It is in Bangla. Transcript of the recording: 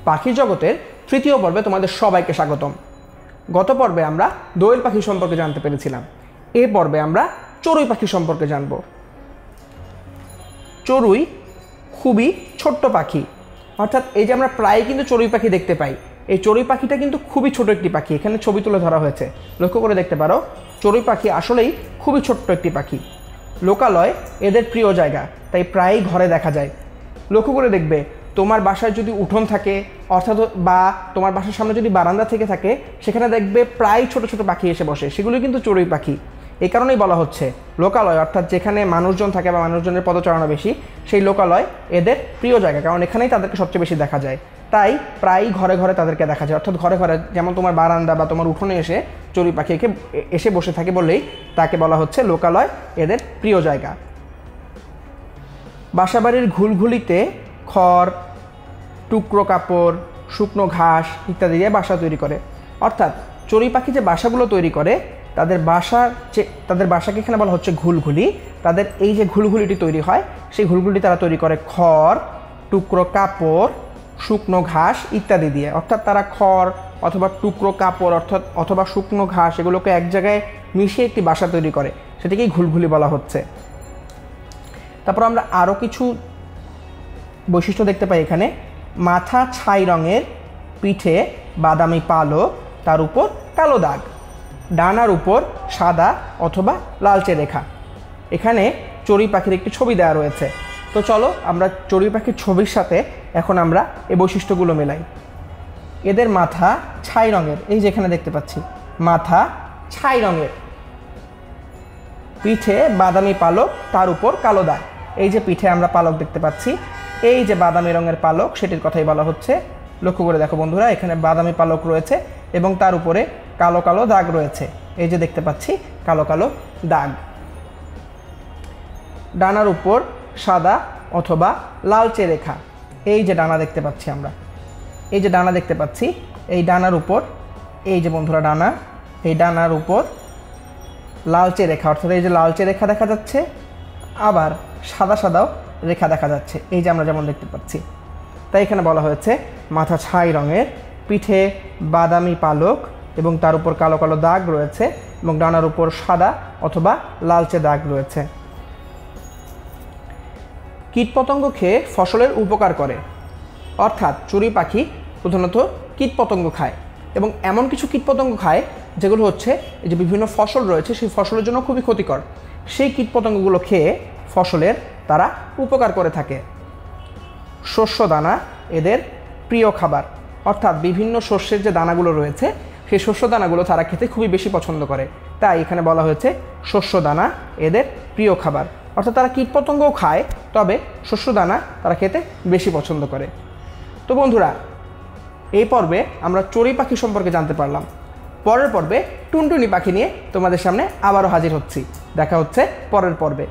পাখি জগতের তৃতীয় পর্বে তোমাদের সবাইকে স্বাগতম। গত পর্বে আমরা দোয়েল পাখি সম্পর্কে জানতে পেরেছিলাম। এই পর্বে আমরা চড়ুই পাখি সম্পর্কে জানব। চড়ুই খুবই ছোট্ট পাখি, অর্থাৎ এই যে আমরা প্রায় কিন্তু চড়ুই পাখি দেখতে পাই, এই চড়ুই পাখিটা কিন্তু খুবই ছোট একটি পাখি। এখানে ছবি তুলে ধরা হয়েছে, লক্ষ্য করে দেখতে পারো চড়ুই পাখি আসলেই খুবই ছোট্ট একটি পাখি। লোকালয় এদের প্রিয় জায়গা, তাই প্রায়ই ঘরে দেখা যায়। লক্ষ্য করে দেখবে তোমার বাসায় যদি উঠোন থাকে, অর্থাৎ বা তোমার বাসার সামনে যদি বারান্দা থেকে থাকে, সেখানে দেখবে প্রায় ছোট ছোট পাখি এসে বসে, সেগুলো কিন্তু চড়ুই পাখি। এই কারণেই বলা হচ্ছে লোকালয়, অর্থাৎ যেখানে মানুষজন থাকে বা মানুষজনের পদচারণা বেশি, সেই লোকালয় এদের প্রিয় জায়গা, কারণ এখানেই তাদেরকে সবচেয়ে বেশি দেখা যায়। তাই প্রায়ই ঘরে ঘরে তাদেরকে দেখা যায়, অর্থাৎ ঘরে ঘরে, যেমন তোমার বারান্দা বা তোমার উঠোনে এসে চড়ুই পাখি এসে বসে থাকে বললেই তাকে বলা হচ্ছে লোকালয় এদের প্রিয় জায়গা। বাসাবাড়ির ঘুলঘুলিতে খড়, টুকরো কাপড়, শুকনো ঘাস ইত্যাদি দিয়ে বাসা তৈরি করে। অর্থাৎ চড়ুই পাখি যে বাসাগুলো তৈরি করে, তাদের বাসাকে এখানে বলা হচ্ছে ঘুলঘুলি। তাদের এই যে ঘুলঘুলিটি তৈরি হয়, সেই ঘুলঘুলিটি তারা তৈরি করে খড়, টুকরো কাপড়, শুকনো ঘাস ইত্যাদি দিয়ে। অর্থাৎ তারা খড় অথবা টুকরো কাপড় অথবা শুকনো ঘাস এগুলোকে এক জায়গায় মিশিয়ে একটি বাসা তৈরি করে, সেটাকেই ঘুলঘুলি বলা হচ্ছে। তারপর আমরা আরও কিছু বৈশিষ্ট্য দেখতে পাই এখানে। মাথা ছাই রঙের, পিঠে বাদামি পালক, তার উপর কালো দাগ, ডানার উপর সাদা অথবা লালচে রেখা। এখানে চড়ুই পাখির একটি ছবি দেওয়া রয়েছে। তো চলো আমরা চড়ুই পাখির ছবির সাথে এখন আমরা এই বৈশিষ্ট্যগুলো মেলাই। এদের মাথা ছাই রঙের, এই যে এখানে দেখতে পাচ্ছি মাথা ছাই রঙের, পিঠে বাদামি পালক, তার উপর কালো দাগ। এই যে পিঠে আমরা পালক দেখতে পাচ্ছি, এই যে বাদামি রঙের পালক, সেটির কথাই বলা হচ্ছে। লক্ষ্য করে দেখো বন্ধুরা, এখানে বাদামি পালক রয়েছে এবং তার উপরে কালো কালো দাগ রয়েছে। এই যে দেখতে পাচ্ছি কালো কালো দাগ। ডানার উপর সাদা অথবা লালচে রেখা। এই যে ডানা দেখতে পাচ্ছি আমরা, এই যে ডানা দেখতে পাচ্ছি, এই ডানার উপর, এই যে বন্ধুরা ডানা, এই ডানার উপর লালচে রেখা, অর্থাৎ এই যে লালচে রেখা দেখা যাচ্ছে, আবার সাদা সাদাও রেখা দেখা যাচ্ছে, এই যে আমরা যেমন দেখতে পাচ্ছি। তাই এখানে বলা হয়েছে মাথা ছাই রঙের, পিঠে বাদামি পালক এবং তার উপর কালো কালো দাগ রয়েছে এবং ডানার উপর সাদা অথবা লালচে দাগ রয়েছে। কীটপতঙ্গ খেয়ে ফসলের উপকার করে। অর্থাৎ চড়ুই পাখি প্রধানত কীটপতঙ্গ খায় এবং এমন কিছু কীটপতঙ্গ খায় যেগুলো হচ্ছে এই যে বিভিন্ন ফসল রয়েছে, সেই ফসলের জন্য খুবই ক্ষতিকর। সেই কীটপতঙ্গগুলো খেয়ে ফসলের তারা উপকার করে থাকে। শস্য দানা এদের প্রিয় খাবার, অর্থাৎ বিভিন্ন শস্যের যে দানাগুলো রয়েছে, সেই শস্য দানাগুলো তারা খেতে খুবই বেশি পছন্দ করে। তাই এখানে বলা হয়েছে শস্য দানা এদের প্রিয় খাবার, অর্থাৎ তারা কীটপতঙ্গও খায়, তবে শস্য দানা তারা খেতে বেশি পছন্দ করে। তো বন্ধুরা, এই পর্বে আমরা চড়ুই পাখি সম্পর্কে জানতে পারলাম। পরের পর্বে টুনটুনি পাখি নিয়ে তোমাদের সামনে আবারও হাজির হচ্ছি। দেখা হচ্ছে পরের পর্বে।